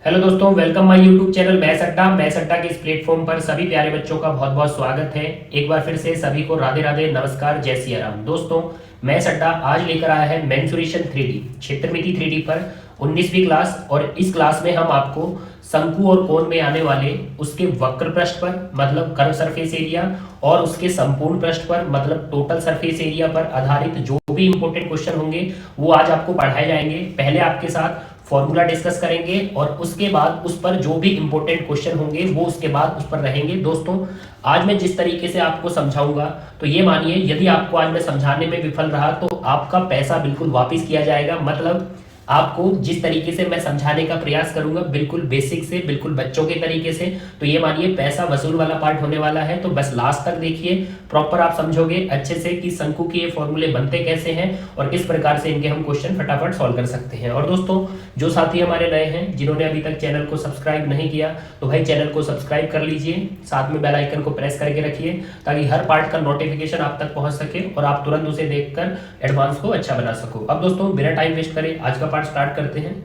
Hello दोस्तों, welcome my YouTube channel maths अड्डा के इस प्लेटफॉर्म पर सभी प्यारे बच्चों का बहुत बहुत स्वागत है। एक बार फिर से सभी को राधे राधे, नमस्कार, जय सिया राम। दोस्तों, मैथ्स अड्डा आज लेकर आया है मेंसुरेशन 3D क्षेत्रमिति 3D पर 19वीं क्लास। और इस क्लास में हम आपको शंकु और कोण में आने वाले उसके वक्र पृष्ठ पर मतलब कर्व सरफेस एरिया और उसके संपूर्ण पृष्ठ पर मतलब टोटल सरफेस एरिया पर आधारित जो भी इंपॉर्टेंट क्वेश्चन होंगे वो आज आपको पढ़ाए जाएंगे। पहले आपके साथ फॉर्मूला डिस्कस करेंगे और उसके बाद उस पर जो भी इंपॉर्टेंट क्वेश्चन होंगे वो उसके बाद उस पर रहेंगे। दोस्तों, आज मैं जिस तरीके से आपको समझाऊंगा तो ये मानिए यदि आपको आज मैं समझाने में विफल रहा तो आपका पैसा बिल्कुल वापस किया जाएगा। मतलब आपको जिस तरीके से मैं समझाने का प्रयास करूंगा बिल्कुल बेसिक से, बिल्कुल बच्चों के तरीके से, तो ये मानिए पैसा वसूल वाला पार्ट होने वाला है। तो बस लास्ट तक देखिए, प्रॉपर आप समझोगे अच्छे से कि शंकु के ये फॉर्मूले बनते कैसे हैं और किस प्रकार से इनके हम क्वेश्चन फटाफट सॉल्व कर सकते हैं। और दोस्तों, जो साथी हमारे नए हैं जिन्होंने अभी तक चैनल को सब्सक्राइब नहीं किया तो भाई चैनल को सब्सक्राइब कर लीजिए, साथ में बेल आइकन को प्रेस करके रखिए ताकि हर पार्ट का नोटिफिकेशन आप तक पहुंच सके और आप तुरंत उसे देखकर एडवांस को अच्छा बना सको। अब दोस्तों, बिना टाइम वेस्ट करे आज का पार्ट स्टार्ट करते हैं।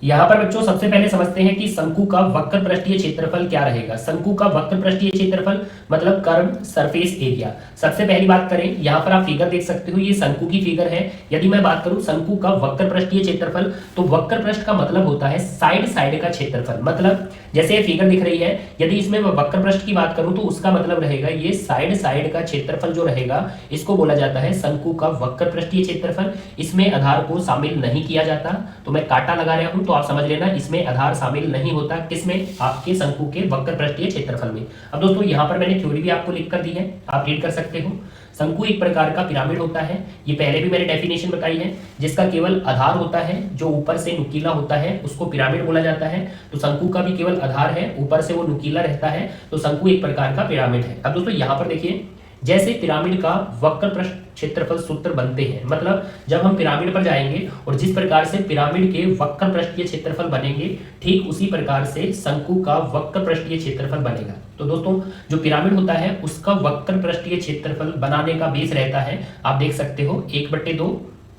यहां पर बच्चों सबसे पहले समझते हैं कि शंकु का वक्र पृष्ठीय क्षेत्रफल क्या रहेगा। शंकु का वक्र पृष्ठीय क्षेत्रफल मतलब कर्व सरफेस एरिया। सबसे पहली बात करें, यहां पर आप फिगर देख सकते हो, ये शंकु की फिगर है। यदि मैं बात करूं शंकु का वक्र पृष्ठीय क्षेत्रफल तो वक्र पृष्ठ का मतलब होता है साइड साइड का क्षेत्रफल। मतलब जैसे ये फिगर दिख रही है, यदि इसमें मैं वक्र पृष्ठ की बात करूं तो उसका मतलब रहेगा ये साइड साइड का क्षेत्रफल जो रहेगा इसको बोला जाता है शंकु का वक्र पृष्ठीय क्षेत्रफल। इसमें आधार को शामिल नहीं किया जाता, तो मैं कांटा लगा रहा हूं तो आप समझ लेना इसमें आधार शामिल नहीं होता। किसमें? आपके शंकु के वक्र पृष्ठीय क्षेत्रफल में। अब दोस्तों, यहां पर मैंने थ्योरी भी आपको लिख कर दी है, आप रीड कर सकते हो। शंकु एक प्रकार का पिरामिड होता है, ये पहले भी मैंने डेफिनेशन बताई है, जिसका केवल आधार होता है जो ऊपर से नुकीला होता है उसको पिरामिड बोला जाता है। तो शंकु का भी केवल आधार है, ऊपर से वो नुकीला रहता है, तो शंकु एक प्रकार का पिरामिड है। अब दोस्तों यहाँ पर देखिए, जैसे पिरामिड का वक्र पृष्ठ क्षेत्रफल सूत्र बनते हैं, मतलब जब हम पिरामिड पर जाएंगे और जिस प्रकार से पिरामिड के वक्र पृष्ठीय क्षेत्रफल बनेंगे ठीक उसी प्रकार से शंकु का वक्र पृष्ठीय क्षेत्रफल बनेगा। तो दोस्तों, जो पिरामिड होता है उसका वक्र पृष्ठीय क्षेत्रफल बनाने का बेस रहता है, आप देख सकते हो 1/2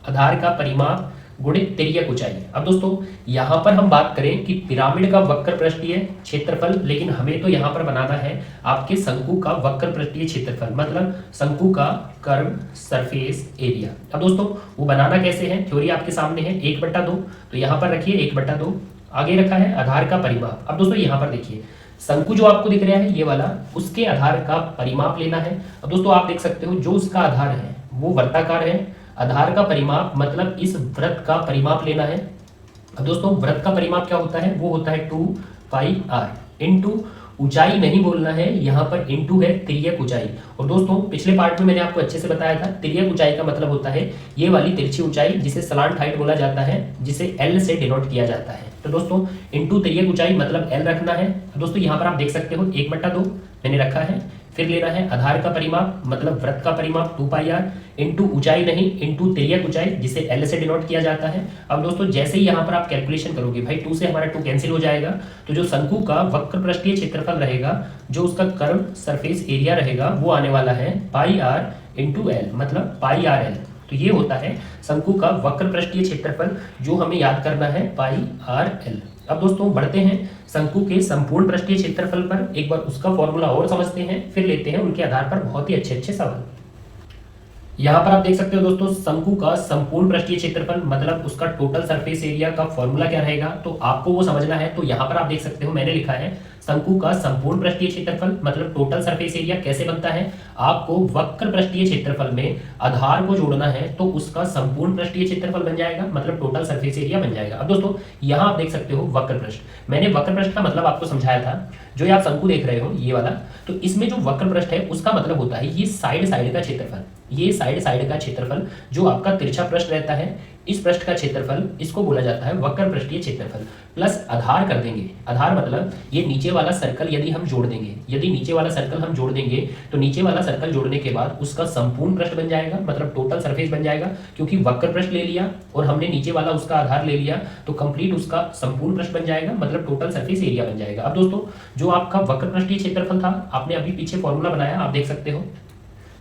आधार का परिमाप गुणित तिर्यक ऊंचाई। अब दोस्तों, यहां पर हम बात करें कि पिरामिड का वक्र पृष्ठीय क्षेत्रफल, लेकिन हमें तो यहां पर बनाना है आपके शंकु का वक्र पृष्ठीय क्षेत्रफल मतलब शंकु का कर्व सरफेस एरिया। अब दोस्तों, वो बनाना कैसे है, थ्योरी आपके सामने है 1/2, तो यहां पर रखिए 1/2, आगे रखा है आधार का परिमाप। अब दोस्तों यहां पर देखिए, शंकु जो आपको दिख रहा है ये वाला, उसके आधार का परिमाप लेना है। अब दोस्तों आप देख सकते हो जो उसका आधार है वो वर्ताकार है, आधार का परिमाप मतलब इस वृत्त का परिमाप लेना है। अब दोस्तों, वृत्त का परिमाप क्या होता है, वो होता है 2πr इंटू ऊंचाई नहीं बोलना है, यहाँ पर इंटू है तिर्यक ऊंचाई। और दोस्तों पिछले पार्ट में मैंने आपको अच्छे से बताया था, तिर्यक ऊंचाई का मतलब होता है ये वाली तिरछी ऊंचाई जिसे स्लांट हाइट बोला जाता है, जिसे L से डिनोट किया जाता है। तो दोस्तों इंटू तिर्यक ऊंचाई मतलब L रखना है। दोस्तों यहाँ पर आप देख सकते हो 1/2 मैंने रखा है, फिर लेना है आधार का परिमाप मतलब वृत्त का परिमाप 2πr इंटू ऊंचाई नहीं इंटू तिर्यक ऊंचाई जिसे L से डिनोट किया जाता है। अब दोस्तों जैसे ही यहाँ पर आप कैलकुलेशन करोगे भाई 2 से हमारा 2 कैंसिल हो जाएगा, तो जो शंकु का वक्र पृष्ठीय क्षेत्रफल रहेगा, जो उसका कर्व सरफेस एरिया रहेगा वो आने वाला है πr इंटू L मतलब πrl। तो ये होता है शंकु का वक्र पृष्ठीय क्षेत्रफल जो हमें याद करना है πrl। अब दोस्तों बढ़ते हैं शंकु के संपूर्ण पृष्ठीय क्षेत्रफल पर, एक बार उसका फॉर्मूला और समझते हैं, फिर लेते हैं उनके आधार पर बहुत ही अच्छे अच्छे सवाल। यहाँ पर आप देख सकते हो दोस्तों, शंकु का संपूर्ण पृष्ठीय क्षेत्रफल मतलब उसका टोटल सरफेस एरिया का फॉर्मूला क्या रहेगा, तो आपको वो समझना है। तो यहाँ पर आप देख सकते हो मैंने लिखा है शंकु का संपूर्ण पृष्ठीय क्षेत्रफल मतलब टोटल सरफेस एरिया कैसे बनता है, आपको वक्र पृष्ठीय क्षेत्रफल में आधार को जोड़ना है तो उसका संपूर्ण पृष्ठीय क्षेत्रफल बन जाएगा मतलब टोटल सरफेस एरिया बन जाएगा। अब दोस्तों यहाँ आप देख सकते हो वक्र पृष्ठ, मैंने वक्र पृष्ठ का मतलब आपको समझाया था, जो आप शंकु देख रहे हो ये वाला, तो इसमें जो वक्र पृष्ठ है उसका मतलब होता है ये साइड साइड का क्षेत्रफल, ये साइड साइड का क्षेत्रफल जो आपका तिरछा पृष्ठ रहता है, इस पृष्ठ का क्षेत्रफल इसको बोला जाता है वक्र पृष्ठीय क्षेत्रफल। प्लस आधार कर देंगे, आधार मतलब ये नीचे वाला सर्कल यदि हम जोड़ देंगे, यदि नीचे वाला सर्कल हम जोड़ देंगे तो नीचे वाला सर्कल जोड़ने के बाद उसका संपूर्ण पृष्ठ बन जाएगा मतलब टोटल सरफेस बन जाएगा, क्योंकि वक्र पृष्ठ ले लिया और हमने नीचे वाला उसका आधार ले लिया तो कंप्लीट उसका संपूर्ण पृष्ठ बन जाएगा मतलब टोटल सरफेस एरिया बन जाएगा। अब दोस्तों जो आपका वक्र पृष्ठीय क्षेत्रफल था, आपने अभी पीछे फॉर्मूला बनाया आप देख सकते हो,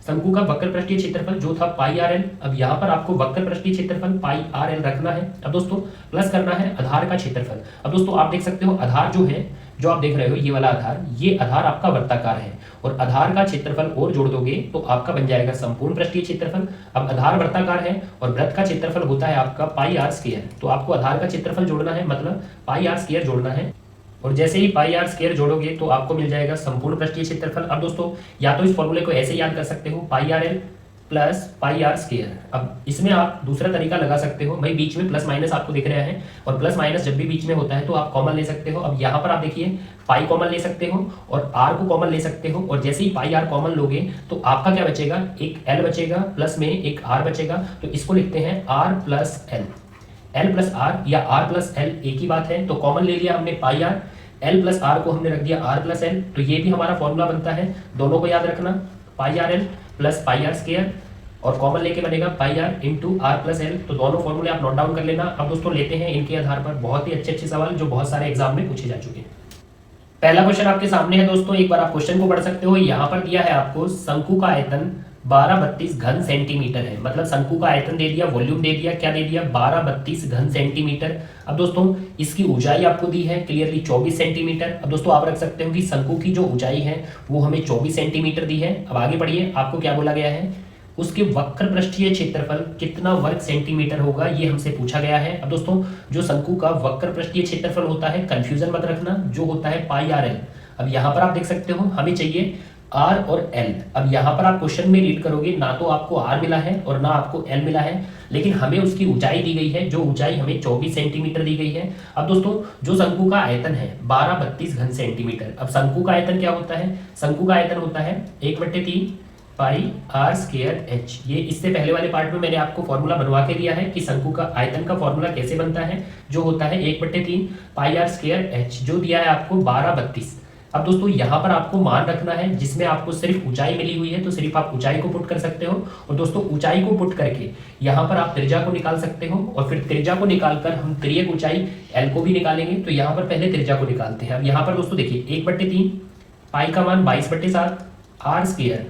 शंकु का वक्र पृष्ठीय क्षेत्रफल जो था पाई आर एल, अब यहाँ पर आपको वक्र पृष्ठीय क्षेत्रफल पाई आर एल रखना है। अब दोस्तों प्लस करना है आधार का क्षेत्रफल। अब दोस्तों आप देख सकते हो आधार जो है, जो आप देख रहे हो ये वाला आधार, ये आधार आपका वर्ताकार है और आधार का क्षेत्रफल और जोड़ दोगे तो आपका बन जाएगा संपूर्ण पृष्ठीय क्षेत्रफल। अब आधार वर्ताकार है और वृत्त का क्षेत्रफल होता है आपका पाई आर स्क्वायर, तो आपको आधार का क्षेत्रफल जोड़ना है, मतलब पाई आर स्क्वायर जोड़ना है और जैसे ही पाई आर स्क्वायर जोड़ोगे तो आपको मिल जाएगा संपूर्ण पृष्ठीय क्षेत्रफल। अब दोस्तों या तो इस फॉर्मूले को ऐसे याद कर सकते हो, pi R L plus pi r square. अब इसमें आप दूसरा तरीका लगा सकते हो, भाई बीच में प्लस माइनस आपको दिख रहा है और प्लस माइनस जब भी बीच में होता है तो आप कॉमन ले सकते हो। अब यहाँ पर आप देखिए पाई कॉमन ले सकते हो और आर को कॉमन ले सकते हो और जैसे ही पाई आर कॉमन लोगे तो आपका क्या बचेगा, एक एल बचेगा प्लस में एक आर बचेगा, तो इसको लिखते हैं R plus L. L plus R या आर प्लस एल एक ही बात है, तो कॉमन ले लिया हमने pi are, L plus R को हमने रख दिया आर प्लस एल, तो ये भी हमारा फॉर्मूला बनता है। दोनों को याद रखना, pi R L plus pi r square और कॉमन लेके बनेगा pi r into r plus l. तो दोनों फॉर्मूले आप नोट डाउन कर लेना। अब दोस्तों लेते हैं इनके आधार पर बहुत ही अच्छे अच्छे सवाल जो बहुत सारे एग्जाम में पूछे जा चुके हैं। पहला क्वेश्चन आपके सामने है दोस्तों, एक बार आप क्वेश्चन को पढ़ सकते हो। यहाँ पर दिया है आपको शंकु का आयतन 1232 घन सेंटीमीटर है, मतलब शंकु का आयतन दे दिया, वॉल्यूम दे दिया, क्या दे दिया 1232 घन सेंटीमीटर। अब दोस्तों इसकी ऊंचाई आपको दी है क्लियरली 24 सेंटीमीटर। अब दोस्तों आप रख सकते हो कि शंकु की जो ऊंचाई है वो हमें 24 सेंटीमीटर दी है। अब आगे बढ़िए, आपको क्या बोला गया है, उसके वक्र पृष्ठीय क्षेत्रफल कितना वर्ग सेंटीमीटर होगा, ये हमसे पूछा गया है। अब दोस्तों जो शंकु का वक्र पृष्ठीय क्षेत्रफल होता है, कंफ्यूजन मत रखना, जो होता है पाई आर एल। अब यहाँ पर आप देख सकते हो हमें चाहिए आर और एल। अब यहाँ पर आप क्वेश्चन में रीड करोगे ना तो आपको आर मिला है और ना आपको एल मिला है, लेकिन हमें उसकी ऊंचाई दी गई है, जो ऊंचाई हमें 24 सेंटीमीटर दी गई है। अब दोस्तों जो शंकु का आयतन है 1232 घन सेंटीमीटर। अब शंकु का आयतन क्या होता है, शंकु का आयतन होता है 1/3 पाई आर स्क्वायर एच। ये इससे पहले वाले पार्ट में मैंने आपको फॉर्मूला बनवा के दिया है कि शंकु का आयतन का फॉर्मूला कैसे बनता है, जो होता है 1/3 पाई आर स्क्वायर एच, जो दिया है आपको 1232। अब दोस्तों यहाँ पर आपको मान रखना है, जिसमें आपको सिर्फ ऊंचाई मिली हुई है तो सिर्फ आप ऊंचाई को पुट कर सकते हो और दोस्तों ऊंचाई को पुट करके यहाँ पर आप त्रिज्या को निकाल सकते हो और फिर त्रिज्या को निकालकर हम त्रियक ऊंचाई एल को भी निकालेंगे। तो यहाँ पर पहले त्रिज्या को निकालते हैं। अब यहाँ पर दोस्तों देखिए 1/3 पाई का मान 22/7 आर स्क्वायर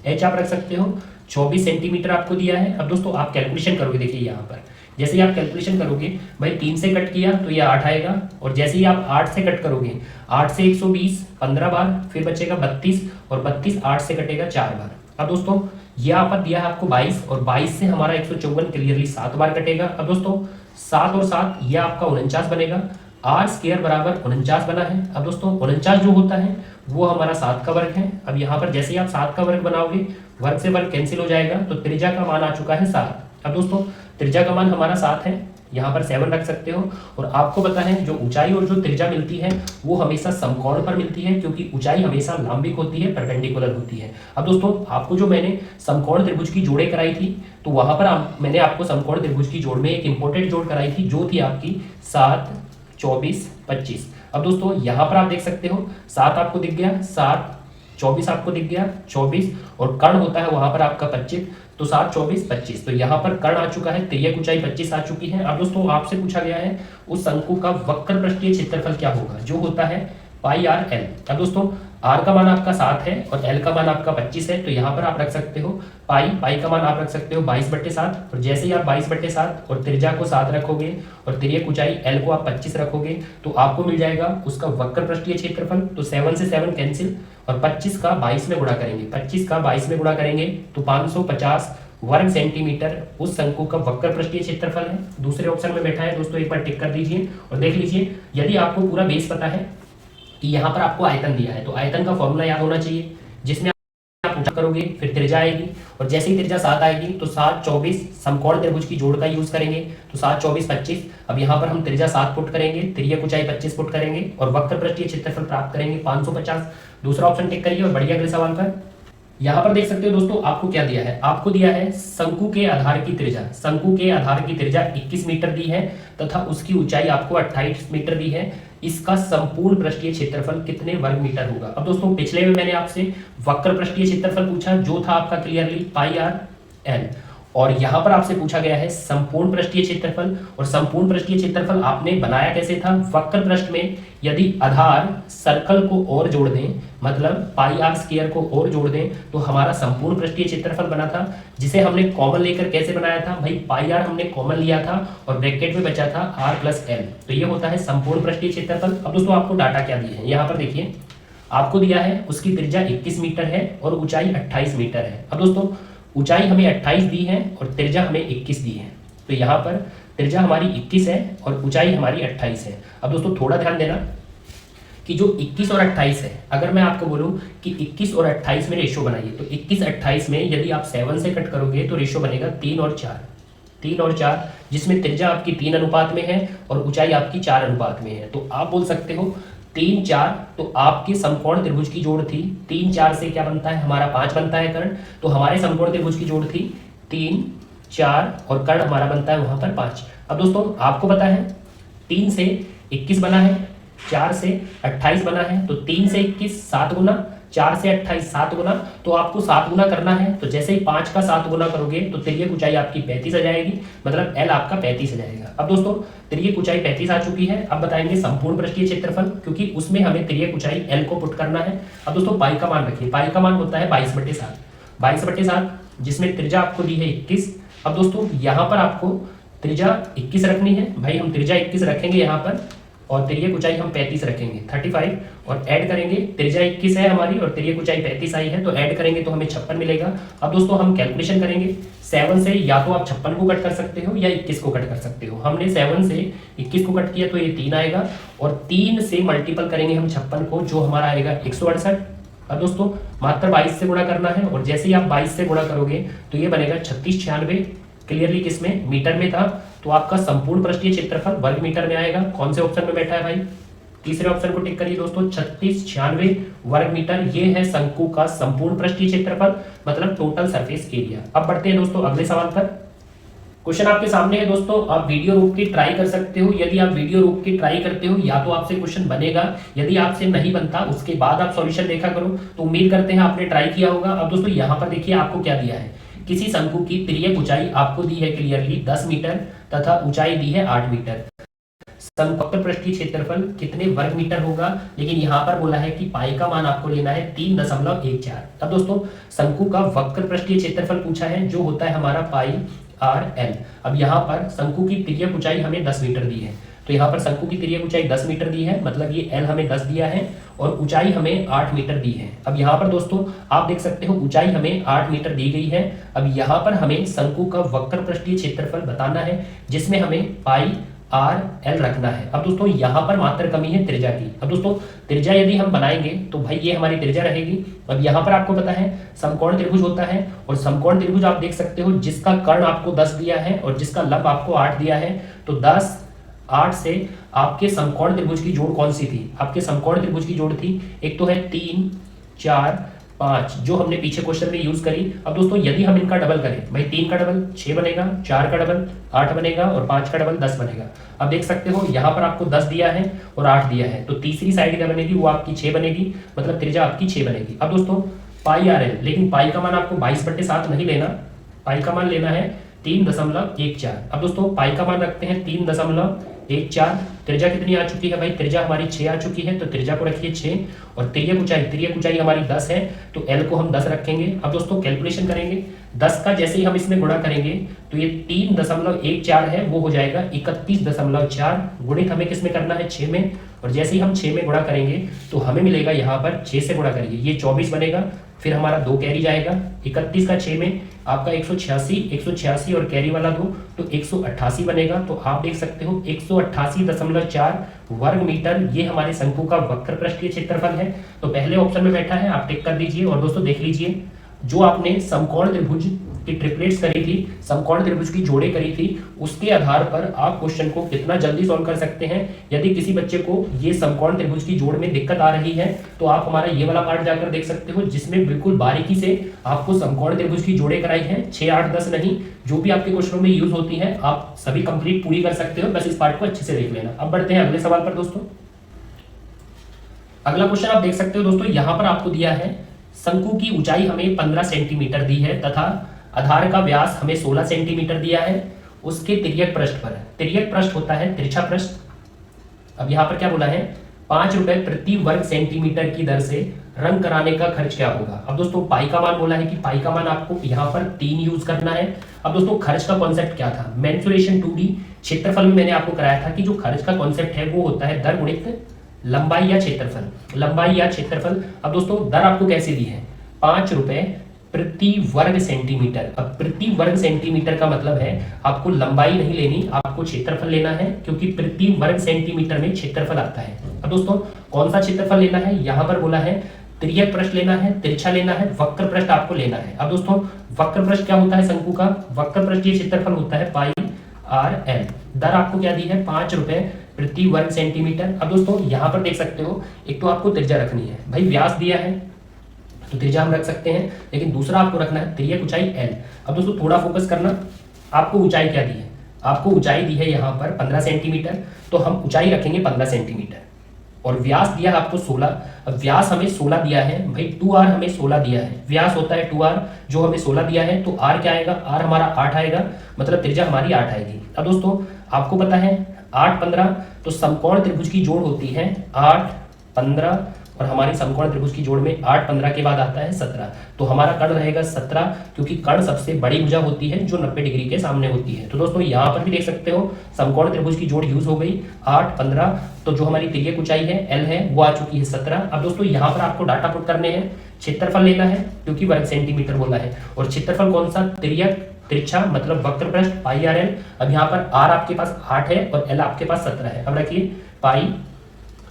एच आप रख सकते हो, 24 सेंटीमीटर आपको दिया है। अब दोस्तों आप कैलकुलेशन करोगे, देखिए यहाँ पर जैसे ही आप कैलकुलेशन करोगे, भाई 3 से कट किया तो ये 8 आएगा और जैसे ही आप 8 से कट करोगे, 8 से 120 15 बार, फिर बचेगा 32 और 32 8 से कटेगा 4 बार। अब दोस्तों ये यहाँ पर दिया है आपको 22 और 22 से हमारा 154 क्लियरली 7 बार कटेगा। अब दोस्तों 7 और 7 ये आपका 49 बनेगा, आर स्क्वायर बराबर 49 बना है। अब दोस्तों 49 जो होता है वो हमारा 7 का वर्ग है। अब यहाँ पर जैसे ही आप 7 का वर्ग बनाओगे, वर्ग से वर्ग कैंसिल हो जाएगा, तो त्रिज्या का मान आ चुका है 7। अब दोस्तों त्रिज्या का मान हमारा 7 है, यहाँ पर 7 रख सकते हो। और आपको पता है जो ऊंचाई और जो त्रिज्या मिलती है वो हमेशा समकोण पर मिलती है, क्योंकि ऊंचाई हमेशा लांबिक होती है, परपेंडिकुलर होती है। अब दोस्तों आपको जो मैंने समकोण त्रिभुज की जोड़ें कराई थी, तो वहां पर मैंने आपको समकोण त्रिभुज की जोड़ में एक इंपॉर्टेंट जोड़ कराई थी, जो थी आपकी 7 24 25। अब दोस्तों यहाँ पर आप देख सकते हो 7 आपको दिख गया, 7 24 आपको दिख गया 24 और कर्ण होता है वहां पर आपका 25, तो 7 24 25। तो यहाँ पर कर्ण आ चुका है, त्रियक ऊंचाई 25 आ चुकी है। अब दोस्तों आपसे पूछा गया है उस शंकु का वक्र पृष्ठीय क्षेत्रफल क्या होगा, जो होता है पाई आर एल। अब दोस्तों आर का मान आपका 7 है और एल का मान आपका 25 है, तो यहाँ पर आप रख सकते हो पाई का मान आप रख सकते हो 22/7 और जैसे ही आप 22/7 और त्रिज्या को 7 रखोगे और त्रियक ऊंचाई एल को आप 25 रखोगे, तो आपको मिल जाएगा उसका वक्र पृष्ठीय क्षेत्रफल। तो 7 से 7 कैंसिल और 25 का 22 में गुणा करेंगे, 25 का 22 में गुणा करेंगे तो 550 वर्ग सेंटीमीटर उस शंकु का वक्र पृष्ठीय क्षेत्रफल है। दूसरे ऑप्शन में बैठा है दोस्तों, एक बार टिक कर दीजिए और देख लीजिए। यदि आपको पूरा बेस पता है कि यहाँ पर आपको आयतन दिया है, तो आयतन का फॉर्मूला याद होना चाहिए, जिसमें आप ऊंचा करोगे फिर त्रिज्या आएगी और जैसे ही त्रिज्या 7 आएगी तो 7 24 समकोण त्रिभुज की जोड़ का यूज करेंगे, तो 7 24 25। अब यहाँ पर हम त्रिज्या 7 पुट करेंगे, त्रियक ऊंचाई 25 पुट करेंगे और वक्र पृष्ठीय क्षेत्रफल प्राप्त करेंगे 550। दूसरा ऑप्शन टिक करिए और बढ़िया अगले सवाल पर। यहाँ पर देख सकते हो दोस्तों आपको क्या दिया है, आपको दिया है शंकु के आधार की त्रिज्या, शंकु के आधार की त्रिज्या 21 मीटर दी है तथा उसकी ऊंचाई आपको 28 मीटर दी है। इसका संपूर्ण पृष्ठीय क्षेत्रफल कितने वर्ग मीटर होगा। अब दोस्तों पिछले में मैंने आपसे वक्र पृष्ठीय क्षेत्रफल पूछा, जो था आपका क्लियरली पाई आर एल, और यहाँ पर आपसे पूछा गया है संपूर्ण पृष्ठीय क्षेत्रफल, और संपूर्ण पृष्ठीय क्षेत्रफल आपने बनाया कैसे था, वक्र पृष्ठ में यदि आधार सर्कल को और जोड़ दें, मतलब पाई आर स्क्वायर को और जोड़ दें, तो हमारा संपूर्ण पृष्ठीय क्षेत्रफल बना था, जिसे हमने कॉमन लेकर कैसे बनाया था भाई, पाई आर हमने कॉमन लिया था और ब्रैकेट में बचा था आर प्लस एल, तो ये होता है संपूर्ण पृष्ठीय क्षेत्रफल। अब दोस्तों आपको डाटा क्या दिए हैं, यहाँ पर देखिए आपको दिया है उसकी त्रिज्या 21 मीटर है और ऊंचाई 28 मीटर है। अब दोस्तों ऊंचाई हमें 28 दी है और त्रिज्या हमें 21 दी है, तो यहाँ पर त्रिज्या हमारी 21 है और ऊंचाई हमारी 28 है। अब दोस्तों थोड़ा ध्यान देना कि जो 21 और 28 है, अगर मैं आपको बोलूं कि 21 और 28 में रेशो बनाइए, तो 21-28 में यदि आप 7 से कट करोगे तो रेशो बनेगा 3 और 4, जिसमें त्रिज्या आपकी 3 अनुपात में है और ऊंचाई आपकी 4 अनुपात में है। तो आप बोल सकते हो 3-4, तो आपके समकोण त्रिभुज की जोड़ थी 3-4 से क्या बनता है हमारा 5 बनता है कर्ण, तो हमारे समकोण त्रिभुज की जोड़ थी 3-4 और कर्ण हमारा बनता है वहां पर 5। अब दोस्तों आपको पता है 3 से 21 बना है, 4 से 28 बना है, तो 3 से 21 7 गुना, 4 से 28 7 गुना, तो आपको 7 गुना करना है, तो जैसे ही 5 का 7 गुना करोगे तो तिर्यक ऊंचाई आपकी 35 आ जाएगी, मतलब एल आपका 35 आ जाएगा। अब दोस्तों तिर्यक ऊंचाई 35 आ चुकी है, अब बताएंगे संपूर्ण पृष्ठीय क्षेत्रफल, क्योंकि उसमें हमें तिर्यक ऊंचाई एल को पुट करना है। अब दोस्तों पाई का मान रखिए, पाई का मान होता है 22/7, जिसमें त्रिज्या आपको दी है 21। अब दोस्तों यहाँ पर आपको त्रिज्या 21 रखनी है, भाई हम त्रिज्या 21 रखेंगे यहाँ पर और तिर्यक ऊंचाई हम 35 रखेंगे 35, और ऐड करेंगे, त्रिज्या 21 है हमारी और तिर्यक ऊंचाई 35 आई है, तो ऐड करेंगे तो हमें 56 मिलेगा। अब दोस्तों हम कैलकुलेशन करेंगे 7 से, या तो आप 56 को कट कर सकते हो या 21 को कट कर सकते हो। हमने 7 से 21 को कट किया तो ये 3 आएगा, और 3 से मल्टीपल करेंगे हम 56 को, जो हमारा आएगा 168। अब दोस्तों मात्र 22 से गुणा करना है, और जैसे ही आप 22 से गुणा करोगे तो ये बनेगा 3696, क्लियरली किसमें, मीटर में था, तो आपका संपूर्ण पृष्ठीय क्षेत्रफल वर्ग मीटर में आएगा। कौन से ऑप्शन में बैठा है भाई, तीसरे ऑप्शन को टिक करिए दोस्तों, 3696 वर्ग मीटर, ये है शंकु का संपूर्ण पृष्ठीय क्षेत्रफल, मतलब टोटल सरफेस एरिया। अब बढ़ते हैं दोस्तों अगले सवाल पर। क्वेश्चन आपके सामने है दोस्तों, आप वीडियो रोक के ट्राई कर सकते हो। यदि आप वीडियो रोक के ट्राई करते हो या तो आपसे क्वेश्चन बनेगा, यदि आपसे नहीं बनता उसके बाद आप सॉल्यूशन देखा करो। तो उम्मीद करते हैं आपने ट्राई किया होगा। अब दोस्तों यहाँ पर देखिए आपको क्या दिया है, किसी शंकु की तिर्यक ऊंचाई आपको दी है क्लियरली 10 मीटर तथा ऊंचाई दी है 8 मीटर। समवक्र पृष्ठीय क्षेत्रफल कितने वर्ग मीटर होगा, लेकिन यहाँ पर बोला है कि पाई का मान आपको लेना है 3.14। अब दोस्तों शंकु का वक्र पृष्ठीय क्षेत्रफल पूछा है, जो होता है हमारा पाई आर एल। अब यहाँ पर शंकु की तिर्यक ऊंचाई हमें 10 मीटर दी है, तो यहाँ पर शंकु की तिर्यक ऊंचाई 10 मीटर दी है, मतलब ये एल हमें 10 दिया है और ऊंचाई हमें 8 मीटर दी है। अब यहाँ पर दोस्तों आप देख सकते हो ऊंचाई हमें 8 मीटर दी गई है। अब यहाँ पर हमें शंकु का वक्र पृष्ठीय क्षेत्रफल बताना है, जिसमें हमें पाई आर एल रखना है। अब दोस्तों यहाँ पर मात्र कमी है त्रिज्या की। अब दोस्तों त्रिज्या यदि हम बनाएंगे तो भाई ये हमारी त्रिज्या रहेगी। अब यहाँ पर आपको पता है समकोण त्रिभुज होता है, और समकोण त्रिभुज आप देख सकते हो जिसका कर्ण आपको 10 दिया है और जिसका लंब आपको 8 दिया है, तो 10 8 से आपके समकोण त्रिभुज की जोड़ कौन सी थी, आपके समकोण त्रिभुज की जोड़ थी, एक तो है 3 4 5 जो हमने पीछे क्वेश्चन में यूज करी। अब दोस्तों यदि हम इनका डबल करें, भाई 3 का डबल 6 बनेगा, 4 का डबल 8 बनेगा और 5 का डबल 10 बनेगा। अब देख सकते हो यहाँ पर आपको 10 दिया है और 8 दिया है, तो तीसरी साइड क्या बनेगी, वो आपकी 6 बनेगी, मतलब त्रिज्या आपकी 6 बनेगी। अब दोस्तों पाई आर एल, लेकिन पाई का मान आपको 22/7 नहीं लेना, पाई का मान लेना है 3.14। अब दोस्तों पाई का मान रखते हैं 3.14। त्रिज्या कितनी आ चुकी है भाई, त्रिज्या हमारी 6 आ चुकी है, तो त्रिज्या को रखिए 6, और तिर्यक ऊंचाई हमारी 10 है, तो एल को हम 10 रखेंगे। अब दोस्तों कैलकुलेशन करेंगे, 10 का जैसे ही हम इसमें गुणा करेंगे तो ये 3.14 है, वो हो जाएगा 31.4, गुणित हमें किस में करना है 6 में, और जैसे ही हम 6 में गुणा करेंगे तो हमें मिलेगा यहाँ पर 6 से गुणा करेंगे ये 24 बनेगा, फिर हमारा 2 कैरी जाएगा, 31 का 6 में आपका 186 और कैरी वाला 2, तो 188 बनेगा। तो आप देख सकते हो 188.4 वर्ग मीटर ये हमारे शंकु का वक्र पृष्ठीय क्षेत्रफल है। तो पहले ऑप्शन में बैठा है, आप टिक कर दीजिए। और दोस्तों देख लीजिए जो आपने समकोण त्रिभुज की ट्रिपलेट्स करी थी, समकोण त्रिभुज की जोड़े करी थी, उसके आधार पर आप क्वेश्चन को कितना जल्दी सॉल्व कर सकते हैं। यदि किसी बच्चे को ये समकोण त्रिभुज की जोड़ में दिक्कत आ रही है तो आप हमारा ये वाला पार्ट जाकर देख सकते हो, जिसमें बिल्कुल बारीकी से आपको समकोण त्रिभुज की जोड़े कराई है, 6 8 10 नहीं, जो भी आपके क्वेश्चनों में यूज होती है आप सभी कंप्लीट पूरी कर सकते हो, बस इस पार्ट को अच्छे से देख लेना। अब बढ़ते हैं अगले सवाल पर दोस्तों। अगला क्वेश्चन आप देख सकते हो दोस्तों, यहाँ पर आपको दिया है शंकु की ऊंचाई हमें 15 सेंटीमीटर दी है तथा आधार का व्यास हमें 16 सेंटीमीटर दिया है, उसके तिर्यक पृष्ठ पर, तिर्यक पृष्ठ होता है तिरछा पृष्ठ। अब यहाँ पर क्या बोला है, 5 रुपए प्रति वर्ग सेंटीमीटर की दर से रंग कराने का खर्च क्या होगा। अब दोस्तों पाई का मान बोला है कि पाई का मान आपको यहाँ पर 3 यूज करना है। अब दोस्तों खर्च का कॉन्सेप्ट क्या था, मेंसुरेशन 2D क्षेत्रफल में मैंने आपको कराया था कि जो खर्च का कॉन्सेप्ट है वो होता है दर गुणित लंबाई या क्षेत्रफल, लंबाई या क्षेत्रफल। अब दोस्तों दर आपको कैसे दी है, 5 रुपए प्रति वर्ग सेंटीमीटर। अब प्रति वर्ग सेंटीमीटर का मतलब है आपको लंबाई नहीं लेनी, आपको क्षेत्रफल लेना है, क्योंकि प्रति वर्ग सेंटीमीटर में क्षेत्रफल आता है। अब दोस्तों कौन सा क्षेत्रफल लेना है, यहां पर बोला है तिर्यक पृष्ठ लेना है, तिरछा लेना है, वक्र पृष्ठ आपको लेना है। अब दोस्तों वक्र पृष्ठ क्या होता है शंकु का, वक्र पृष्ठ क्षेत्रफल होता है पाई आर एल। दर आपको क्या दी है, 5 रुपए प्रति वर्ग सेंटीमीटर। अब दोस्तों यहां पर देख सकते हो, एक तो आपको त्रिज्या रखनी है, भाई व्यास दिया है तो त्रिज्या हम रख सकते हैं, लेकिन दूसरा आपको रखना है तिर्यक ऊंचाई एल। अब दोस्तों थोड़ा फोकस करना, आपको ऊंचाई क्या दी है, आपको ऊंचाई दी है यहाँ पर 15 सेंटीमीटर, तो हम ऊंचाई रखेंगे 15 सेंटीमीटर। और व्यास दिया है आपको 16। अब व्यास हमें 16 दिया है भाई, 2r हमें 16 दिया है, व्यास होता है 2r, जो हमें 16 दिया है तो r क्या आएगा, r हमारा 8 आएगा, मतलब त्रिज्या हमारी 8 आएगी। अब दोस्तों आपको पता है 8 15, तो समकोण त्रिभुज की जोड़ होती है 8 15, और हमारी समकोण त्रिभुज की जोड़ में 8 15 के बाद आता है 17, तो हमारा कर्ण रहेगा 17, क्योंकि कर्ण सबसे बड़ी भुजा होती है जो 90 डिग्री के सामने होती है। तो दोस्तों यहाँ पर भी देख सकते हो समकोण त्रिभुज की जोड़ यूज हो गई 8 15, तो जो हमारी तिर्यक ऊंचाई है एल है वो आ चुकी है 17। अब दोस्तों यहाँ पर आपको डाटा पुट करने हैं, क्षेत्रफल लेना है क्योंकि वर्ग सेंटीमीटर बोला है, और क्षेत्रफल कौन सा, तिर्यक तिरछा मतलब वक्र पृष्ठ पाई आर एल। अब यहाँ पर r आपके पास 8 है और l आपके पास 17 है। अब रखिए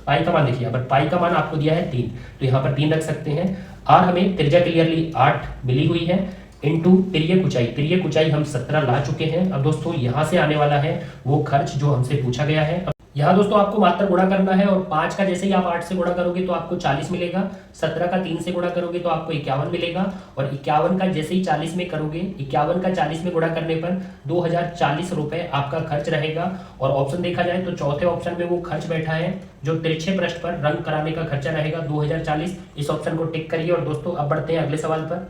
पाई का मान देखिए, पर पाई का मान आपको दिया है 3, तो यहाँ पर 3 रख सकते हैं। r हमें त्रिज्या क्लियरली 8 मिली हुई है, इनटू तिर्यक ऊंचाई हम 17 ला चुके हैं। अब दोस्तों यहाँ से आने वाला है वो खर्च जो हमसे पूछा गया है। यहाँ दोस्तों आपको मात्र गुणा करना है, और 5 का जैसे ही आप 8 से गुणा करोगे तो आपको 40 मिलेगा, 17 का 3 से गुणा करोगे तो आपको 51 मिलेगा, और 51 का जैसे ही 40 में करोगे, 51 का 40 में गुणा करने पर 2040 रुपए आपका खर्च रहेगा। और ऑप्शन देखा जाए तो चौथे ऑप्शन में वो खर्च बैठा है जो तिरछे पृष्ठ पर रंग कराने का खर्चा रहेगा 2040। इस ऑप्शन को टिक करिए। और दोस्तों अब बढ़ते हैं अगले सवाल पर।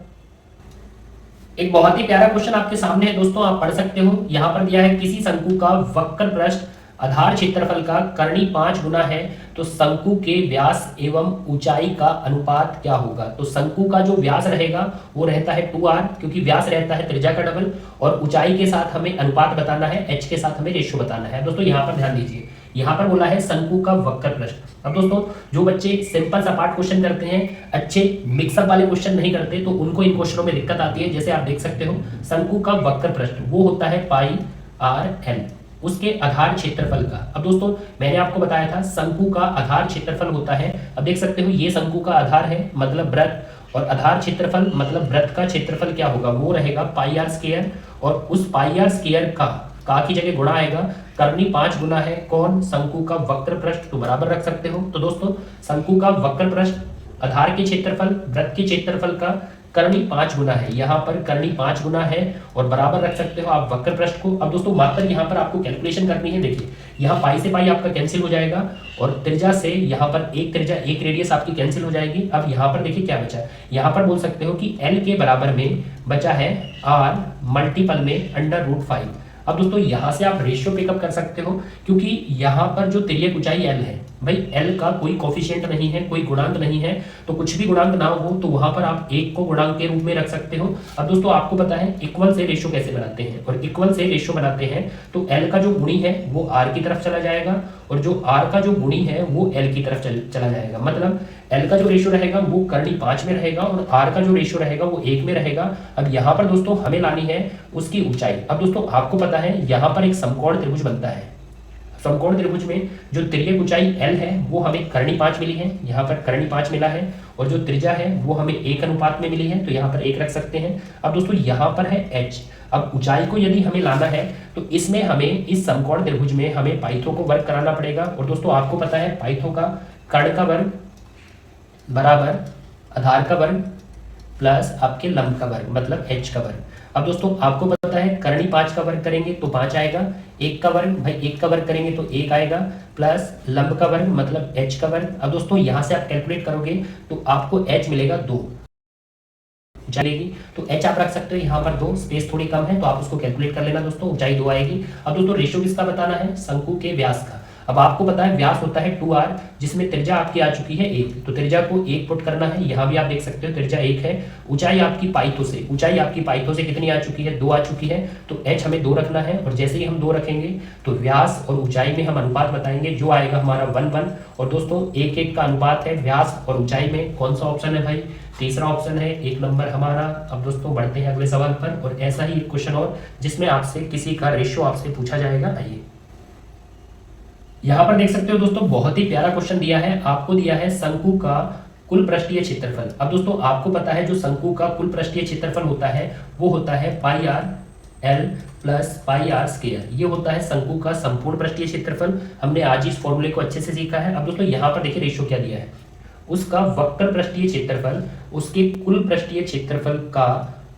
एक बहुत ही प्यारा क्वेश्चन आपके सामने है दोस्तों, आप पढ़ सकते हो। यहाँ पर दिया है किसी शंकु का वक्र पृष्ठ आधार क्षेत्रफल का करनी 5 गुना है, तो शंकु के व्यास एवं ऊंचाई का अनुपात क्या होगा। तो शंकु का जो व्यास रहेगा वो रहता है 2r, क्योंकि व्यास रहता है त्रिज्या का डबल, और ऊंचाई के साथ हमें अनुपात बताना है, h के साथ हमें रेशियो बताना है। दोस्तों यहाँ पर ध्यान दीजिए, यहाँ पर बोला है शंकु का वक्र पृष्ठ। अब दोस्तों जो बच्चे सिंपल सपाट क्वेश्चन करते हैं, अच्छे मिक्सअप वाले क्वेश्चन नहीं करते, तो उनको इन क्वेश्चनों में दिक्कत आती है। जैसे आप देख सकते हो शंकु का वक्र पृष्ठ वो होता है पाई आर एल, उसके आधार क्षेत्रफल का। अब दोस्तों मैंने आपको बताया था शंकु का आधार क्षेत्रफल होता है, अब देख सकते हो ये शंकु का आधार है मतलब वृत्त, और आधार क्षेत्रफल मतलब वृत्त का क्षेत्रफल क्या होगा, वो रहेगा पाई आर स्क्वायर, और उस पाई आर स्क्वायर का की जगह गुणा आएगा, करनी 5 गुना है कौन, शंकु का वक्र पृष्ठ, तो बराबर रख सकते हो। तो दोस्तों शंकु का वक्र पृष्ठ आधार के क्षेत्रफल वृत्त के क्षेत्रफल का करनी 5 गुना है, यहाँ पर करनी 5 गुना है, और बराबर रख सकते हो आप वक्र पृष्ठ को। अब दोस्तों मात्र यहाँ पर आपको कैलकुलेशन करनी है। देखिए यहाँ पाई से पाई आपका कैंसिल हो जाएगा, और त्रिज्या से यहाँ पर एक त्रिज्या एक रेडियस आपकी कैंसिल हो जाएगी। अब यहाँ पर देखिए क्या बचा है, यहाँ पर बोल सकते हो कि l के बराबर में बचा है r मल्टीपल में √5। अब दोस्तों यहाँ से आप रेशियो पिकअप कर सकते हो, क्योंकि यहाँ पर जो तिर्यक ऊंचाई l है भाई, l का कोई कोफिशिएंट नहीं है, कोई गुणांक नहीं है, तो कुछ भी गुणांक ना हो तो वहां पर आप 1 को गुणांक के रूप में रख सकते हो। अब दोस्तों आपको पता है इक्वल से रेशियो कैसे बनाते हैं, और इक्वल से रेशियो बनाते हैं तो l का जो गुणी है वो r की तरफ चला जाएगा, और जो r का जो गुणी है वो l की तरफ चला जाएगा। मतलब l का जो रेशियो रहेगा वो करनी 5 में रहेगा, और r का जो रेशियो रहेगा वो 1 में रहेगा। अब यहाँ पर दोस्तों हमें लानी है उसकी ऊंचाई। अब दोस्तों आपको पता है यहाँ पर एक समकोण त्रिभुज बनता है, समकोण त्रिभुज में जो तिर्यक ऊंचाई l है वो हमें करनी 5 मिली है, यहाँ पर करनी 5 मिला है, और जो त्रिज्या है वो हमें 1 अनुपात में मिली है, तो यहाँ पर 1 रख सकते हैं। अब दोस्तों यहाँ पर है h। अब ऊंचाई को यदि हमें लाना है तो इसमें हमें इस समकोण त्रिभुज में हमें पाइथो को वर्ग कराना पड़ेगा, और दोस्तों आपको पता है पाइथो का कर्ण का वर्ग बराबर आधार का वर्ग प्लस आपके लंब का वर्ग मतलब h का वर्ग। अब दोस्तों आपको पता है करनी 5 का वर्ग करेंगे तो 5 आएगा, 1 का वर्ग भाई 1 का वर्ग करेंगे तो 1 आएगा, प्लस लंब का वर्ग मतलब h का वर्ग। अब दोस्तों यहाँ से आप कैलकुलेट करोगे तो आपको h मिलेगा 2, ऊंचाई लेगी तो h आप रख सकते हो यहाँ पर 2, स्पेस थोड़ी कम है तो आप उसको कैलकुलेट कर लेना दोस्तों, ऊंचाई 2 आएगी। अब दोस्तों रेशियो किसका बताना है, शंकु के व्यास का। अब आपको पता है व्यास होता है 2r, जिसमें त्रिज्या आपकी आ चुकी है 1, तो त्रिज्या को 1 पुट करना है। यहाँ भी आप देख सकते हो त्रिज्या 1 है। ऊंचाई आपकी पाइथो से कितनी आ चुकी है, 2 आ चुकी है, तो h हमें 2 रखना है। और जैसे ही हम 2 रखेंगे तो व्यास और ऊंचाई में हम अनुपात बताएंगे, जो आएगा हमारा 1:1। और दोस्तों 1:1 का अनुपात है व्यास और ऊंचाई में। कौन सा ऑप्शन है भाई, तीसरा ऑप्शन है, 1 नंबर हमारा। अब दोस्तों बढ़ते हैं अगले सवाल पर, और ऐसा ही एक क्वेश्चन और जिसमें आपसे किसी का रेशियो आपसे पूछा जाएगा। आइए यहाँ पर देख सकते हो दोस्तों, बहुत ही प्यारा क्वेश्चन दिया है। आपको दिया है शंकु का कुल पृष्ठीय क्षेत्रफल। अब दोस्तों आपको पता है जो शंकु का कुल पृष्ठीय क्षेत्रफल होता है वो होता है pi R L plus pi r square. ये होता है शंकु का संपूर्ण पृष्ठीय क्षेत्रफल। हमने आज इस फॉर्मूले को अच्छे से सीखा है। अब दोस्तों यहाँ पर देखिए रेशियो क्या दिया है, उसका वक्र पृष्ठीय क्षेत्रफल उसके कुल पृष्ठीय क्षेत्रफल का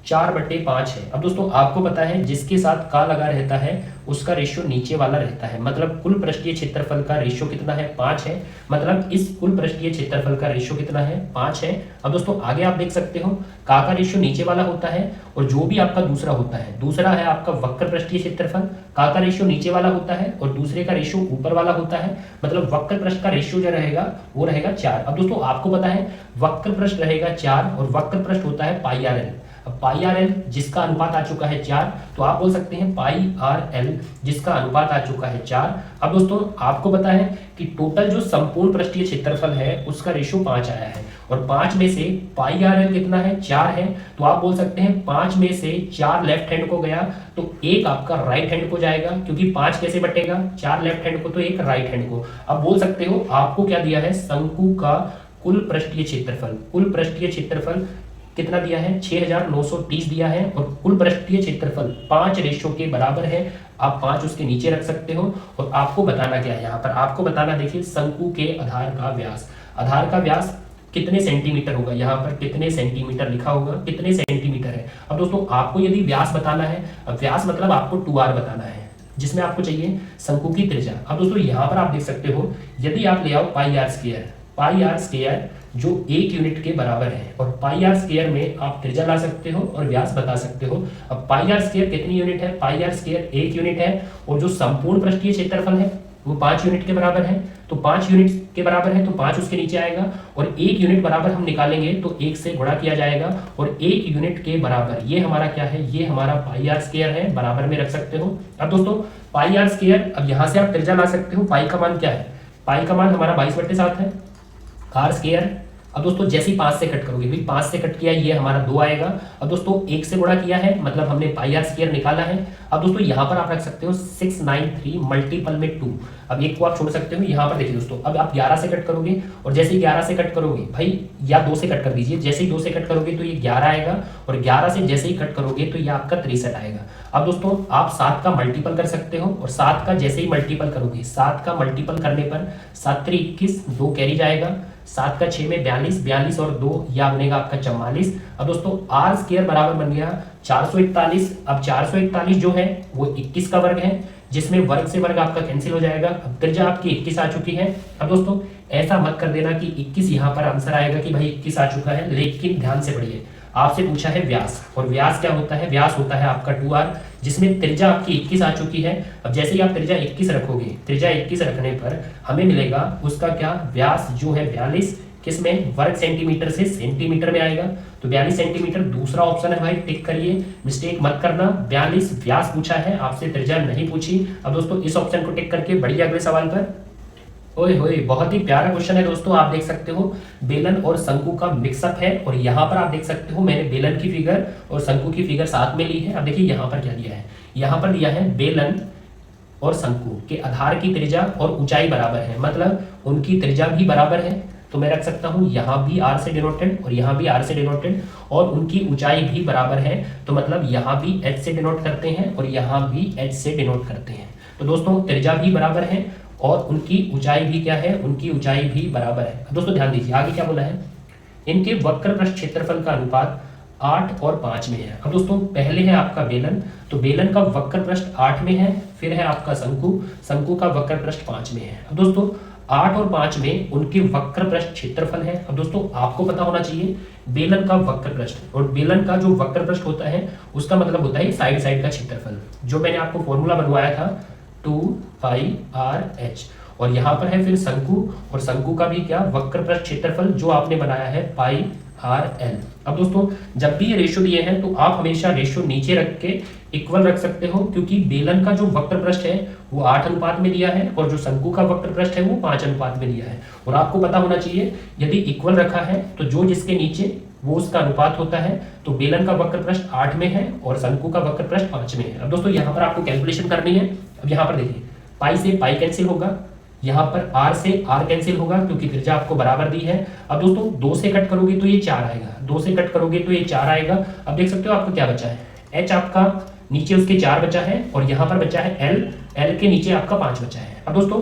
4/5 है। अब दोस्तों आपको पता है जिसके साथ का लगा रहता है उसका रेशियो नीचे वाला रहता है, मतलब कुल पृष्ठीय क्षेत्रफल का रेशियो कितना है, 5 है। मतलब इस कुल पृष्ठीय क्षेत्रफल का रेशियो कितना है, 5 है। अब दोस्तों आगे आप देख सकते हो का रेशियो नीचे वाला होता है, और जो भी आपका दूसरा होता है, दूसरा है आपका वक्र पृष्ठीय क्षेत्रफल, का रेशियो नीचे वाला होता है और दूसरे का रेशियो ऊपर वाला होता है। मतलब वक्र पृष्ठ का रेशियो जो रहेगा वो रहेगा 4। अब दोस्तों आपको पता है वक्र पृष्ठ रहेगा 4 और वक्र पृष्ठ होता है पाई आर एल। अब पाई आर एल जिसका अनुपात आ चुका है 4, तो आप बोल सकते हैं पाई आर एल जिसका अनुपात आ चुका है 4। अब दोस्तों आपको पता है कि टोटल जो संपूर्ण पृष्ठीय क्षेत्रफल है उसका रेशियो 5 आया है, और 5 में से पाई आर एल कितना है, 4 है। तो आप बोल सकते हैं 5 में से 4 लेफ्ट हैंड को गया तो 1 आपका राइट हैंड को जाएगा, क्योंकि 5 कैसे बटेगा, 4 लेफ्ट हैंड को तो 1 राइट हैंड को। अब बोल सकते हो आपको क्या दिया है, शंकु का कुल पृष्ठीय क्षेत्रफल, कुल पृष्ठीय क्षेत्रफल कितना दिया है, 6930 दिया है, और कुल पृष्ठीय क्षेत्रफल 5 रेशियो के बराबर है। आप 5 उसके नीचे रख सकते हो। और आपको बताना क्या है, यहाँ पर आपको बताना, देखिए शंकु के आधार का व्यास, आधार का व्यास कितने सेंटीमीटर होगा, यहाँ पर कितने सेंटीमीटर लिखा होगा, कितने सेंटीमीटर है। अब दोस्तों आपको यदि व्यास बताना है, अब व्यास मतलब आपको 2r बताना है, जिसमें आपको चाहिए शंकु की त्रिज्या। अब दोस्तों यहाँ पर आप देख सकते हो यदि आप ले आओ पाई आर स्क्वायर जो 1 यूनिट के बराबर है, और पाई आर स्क्वायर में आप त्रिज्या ला सकते हो और व्यास बता सकते हो। अब पाई आर स्क्वायर कितनी यूनिट है, पाई आर स्क्वायर 1 यूनिट है, और जो संपूर्ण पृष्ठीय क्षेत्रफल है वो 5 यूनिट के बराबर है। तो 5 यूनिट के बराबर है तो 5 उसके नीचे आएगा, और 1 यूनिट बराबर हम निकालेंगे तो 1 से गुणा किया जाएगा, और 1 यूनिट के बराबर ये हमारा क्या है, ये हमारा पाई आर स्क्वायर है, बराबर में रख सकते हो। अब दोस्तों पाई आर स्क्वायर, अब यहाँ से आप त्रिज्या ला सकते हो। पाई का मान क्या है, पाई का मान हमारा 22/7 है, आर स्क्वायर। अब दोस्तों जैसे ही 5 से कट करोगे, भाई 5 से कट किया ये हमारा 2 आएगा। अब दोस्तों 1 से गुणा किया है, मतलब हमने पाई आर स्क्वायर निकाला है। अब दोस्तों यहाँ पर आप रख सकते हो 693 मल्टीपल में 2। अब एक को आप छोड़ सकते हो। यहाँ पर देखिए दोस्तों, अब आप 11 से कट करोगे, और जैसे ही 11 से कट करोगे भाई, या 2 से कट कर दीजिए, जैसे ही 2 से कट करोगे तो ये 11 आएगा, और 11 से जैसे ही कट करोगे तो ये आपका 63 आएगा। अब दोस्तों आप 7 का मल्टीपल कर सकते हो, और 7 का जैसे ही मल्टीपल करोगे, 7 का मल्टीपल करने पर 7 3 21, 2 कैरी जाएगा, 7 का 6 में 42, 42 और 2 यह बनेगा आपका 44। अब दोस्तों आर स्क्वायर बराबर बन गया 441। अब 441 जो है वो 21 का वर्ग है, जिसमें वर्ग से वर्ग आपका कैंसिल हो जाएगा। अब त्रिज्या आपकी 21 आ चुकी है। अब दोस्तों ऐसा मत कर देना कि 21 यहाँ पर आंसर आएगा कि भाई 21 आ चुका है, लेकिन ध्यान से पढ़िए, आपसे पूछा है व्यास, और व्यास क्या होता है, व्यास होता है आपका 2r, जिसमें त्रिज्या आपकी 21 आ चुकी है। अब जैसे ही आप त्रिज्या 21 रखोगे, त्रिज्या 21 रखने पर हमें मिलेगा उसका क्या, व्यास जो है 42, किसमें, वर्ग सेंटीमीटर से सेंटीमीटर में आएगा, तो 42 सेंटीमीटर दूसरा ऑप्शन है भाई, टिक करिए, मिस्टेक मत करना। 42 व्यास पूछा है, आपसे त्रिज्या नहीं पूछी। अब दोस्तों इस ऑप्शन को टिक करके बढ़िए अगले सवाल पर। ओए होए, बहुत ही प्यारा क्वेश्चन है दोस्तों। आप देख सकते हो बेलन और शंकु का मिक्सअप है, और यहाँ पर आप देख सकते हो मैंने बेलन की फिगर और शंकु की फिगर साथ में ली है। अब देखिए यहाँ पर क्या दिया है, यहाँ पर दिया है बेलन और शंकु के आधार की त्रिज्या और ऊंचाई बराबर है, मतलब उनकी त्रिज्या भी बराबर है। तो मैं रख सकता हूँ यहाँ भी r से डिनोटेड और यहाँ भी r से डिनोटेड, और उनकी ऊंचाई भी बराबर है, तो मतलब यहाँ भी h से डिनोट करते हैं और यहाँ भी h से डिनोट करते हैं। तो दोस्तों त्रिज्या भी बराबर है और उनकी ऊंचाई भी क्या है, उनकी ऊंचाई भी बराबर है। दोस्तों ध्यान दीजिए आगे क्या बोला है, इनके वक्र पृष्ठ क्षेत्रफल का अनुपात 8 और 5 में है। अब दोस्तों पहले है आपका बेलन, तो बेलन का वक्र पृष्ठ 8 में है, फिर है आपका शंकु, शंकु का वक्र पृष्ठ 5 में है। अब दोस्तों 8 और 5 में उनके वक्र पृष्ठ क्षेत्रफल है। अब दोस्तों आपको पता होना चाहिए बेलन का वक्र पृष्ठ, और बेलन का जो वक्र पृष्ठ होता है उसका मतलब होता है साइड साइड का क्षेत्रफल, जो मैंने आपको फॉर्मूला बनवाया था 2πr/h। और यहाँ पर है फिर शंकु, और शंकु का भी क्या वक्र पृष्ठ क्षेत्रफल जो आपने बनाया है πr/l। अब दोस्तों जब भी ये रेशियो दिए हैं तो आप हमेशा रेशियो नीचे रख के इक्वल रख सकते हो, क्योंकि बेलन का जो वक्र पृष्ठ है वो 8 अनुपात में दिया है और जो शंकु का वक्र पृष्ठ है वो 5 अनुपात में दिया है। और आपको पता होना चाहिए यदि इक्वल रखा है तो जो जिसके नीचे वो उसका अनुपात होता है। तो बेलन का वक्र पृष्ठ 8 में है और शंकु का वक्र पृष्ठ 5 में है। अब दोस्तों यहाँ पर आपको कैलकुलेशन करनी है। अब यहाँ पर देखिए पाई से पाई कैंसिल होगा, यहाँ पर r से r कैंसिल होगा क्योंकि त्रिज्या आपको बराबर दी है। अब दोस्तों 2 से कट करोगे तो ये 4 आएगा, 2 से कट करोगे तो ये 4 आएगा। अब देख सकते हो आपको क्या बचा है, h आपका नीचे उसके 4 बचा है और यहाँ पर बचा है l के नीचे आपका 5 बचा है। अब दोस्तों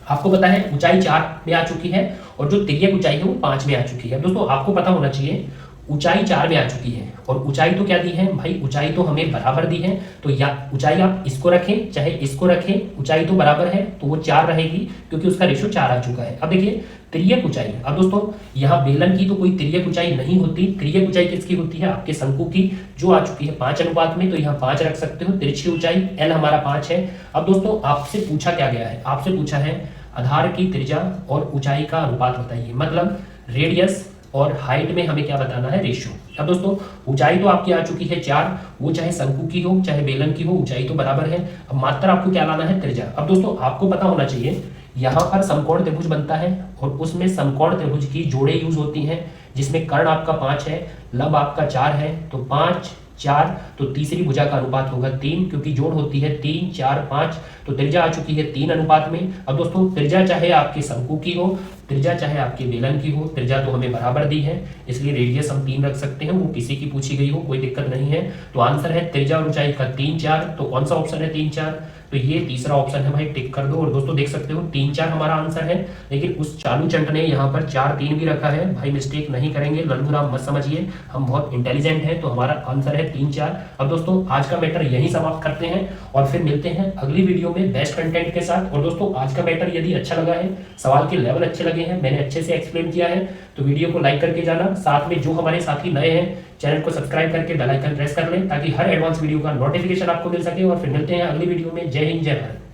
आपको पता है ऊंचाई 4 में आ चुकी है और जो तिर्यक ऊंचाई है वो 5 में आ चुकी है। दोस्तों आपको पता होना चाहिए ऊंचाई 4 में आ चुकी है और ऊंचाई तो क्या दी है भाई, ऊंचाई तो हमें बराबर दी है। तो या ऊंचाई आप इसको रखें चाहे इसको रखें, ऊंचाई तो बराबर है तो वो 4 रहेगी क्योंकि उसका रेशियो 4 आ चुका है। अब देखिए तिर्यक ऊंचाई, अब दोस्तों यहाँ बेलन की तो कोई तिर्यक ऊंचाई नहीं होती, तिर्यक ऊंचाई किसकी होती है आपके शंकु की, जो आ चुकी है 5 अनुपात में। तो यहाँ 5 रख सकते हो, तिरछी ऊंचाई l हमारा 5 है। अब दोस्तों आपसे पूछा क्या गया है, आपसे पूछा है आधार की त्रिज्या और ऊंचाई का अनुपात बताइए, मतलब रेडियस और हाइट में हमें क्या बताना है, रेशियो। अब दोस्तों ऊंचाई तो आपकी आ चुकी है 4, वो चाहे शंकु की हो चाहे बेलन की हो ऊंचाई तो बराबर है। अब मात्र आपको क्या लाना है, त्रिज्या। अब दोस्तों आपको पता होना चाहिए यहाँ पर समकोण त्रिभुज बनता है और उसमें समकोण त्रिभुज की जोड़े यूज होती हैं, जिसमें कर्ण आपका 5 है, लब आपका 4 है, तो 5 4, तो तीसरी भुजा का अनुपात होगा 3, क्योंकि जोड़ होती है 3 4 5। तो त्रिज्या आ चुकी है 3 अनुपात में। अब दोस्तों त्रिज्या चाहे आपके शंकु की हो, त्रिज्या चाहे आपके बेलन की हो, त्रिज्या तो हमें बराबर दी है, इसलिए रेडियस हम 3 रख सकते हैं, वो किसी की पूछी गई हो कोई दिक्कत नहीं है। तो आंसर है त्रिज्या और ऊंचाई का 3 4। तो कौन सा ऑप्शन है 3 4, तो ये तीसरा ऑप्शन है भाई, टिक कर दो। और दोस्तों देख सकते हो 3 4 हमारा आंसर है, लेकिन उस चालू चंट ने यहाँ पर 4 3 भी रखा है। भाई मिस्टेक नहीं करेंगे, लल्लूराम मत समझिए, हम बहुत इंटेलिजेंट हैं। तो हमारा आंसर है 3 4। अब दोस्तों आज का मैटर यही समाप्त करते हैं और फिर मिलते हैं अगली वीडियो में बेस्ट कंटेंट के साथ। और दोस्तों आज का मैटर यदि अच्छा लगा है, सवाल के लेवल अच्छे लगे हैं, मैंने अच्छे से एक्सप्लेन किया है, तो वीडियो को लाइक करके जाना। साथ में जो हमारे साथी नए हैं चैनल को सब्सक्राइब करके बेल आइकन प्रेस कर लें, ताकि हर एडवांस वीडियो का नोटिफिकेशन आपको मिल सके। और फिर मिलते हैं अगली वीडियो में। जय हिंद जय भारत।